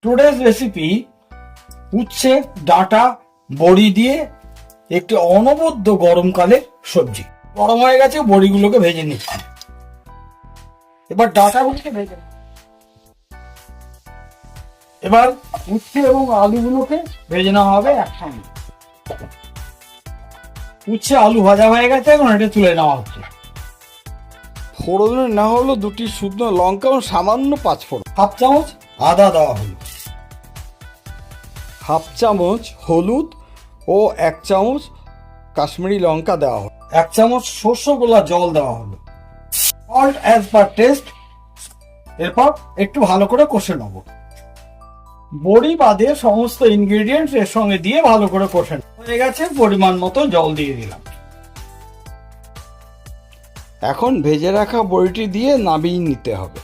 Today's recipe উচ্ছে ডাঁটা বড়ি দিয়ে একটি অনবদ্য গরমকালের সবজি। গরম হয়ে গেছে, বড়িগুলোকে ভেজে নিচ্ছি। এবার ডাঁটাগুলোকে ভেজে নিচ্ছি। এবার উচ্ছে এবং আলুগুলোকে ভেজে নেওয়া হবে একসঙ্গে। উচ্ছে আলু ভাজা হয়ে গেছে, এখন এটা তুলে নেওয়া হচ্ছে। ফোড়নে না হলো 2টি শুকনো লঙ্কা ও সামান্য 5 ফোড়ন, হাফ চামচ আদা দেওয়া হলো, হাফ চামচ হলুদ ও 1 চামচ কাশ্মীরি লঙ্কা দেওয়া হলো। 1 চামচ শস্য গোলা জল দেওয়া হলো, সল্ট অ্যাজ পার টেস্ট। এরপর একটু ভালো করে কষে নেব। বড়ি বাদে সমস্ত ইনগ্রেডিয়েন্টস এর সঙ্গে দিয়ে ভালো করে কষে হয়ে গেছে। পরিমাণ মতো জল দিয়ে দিলাম। এখন ভেজে রাখা বড়িটি দিয়ে নামিয়ে নিতে হবে।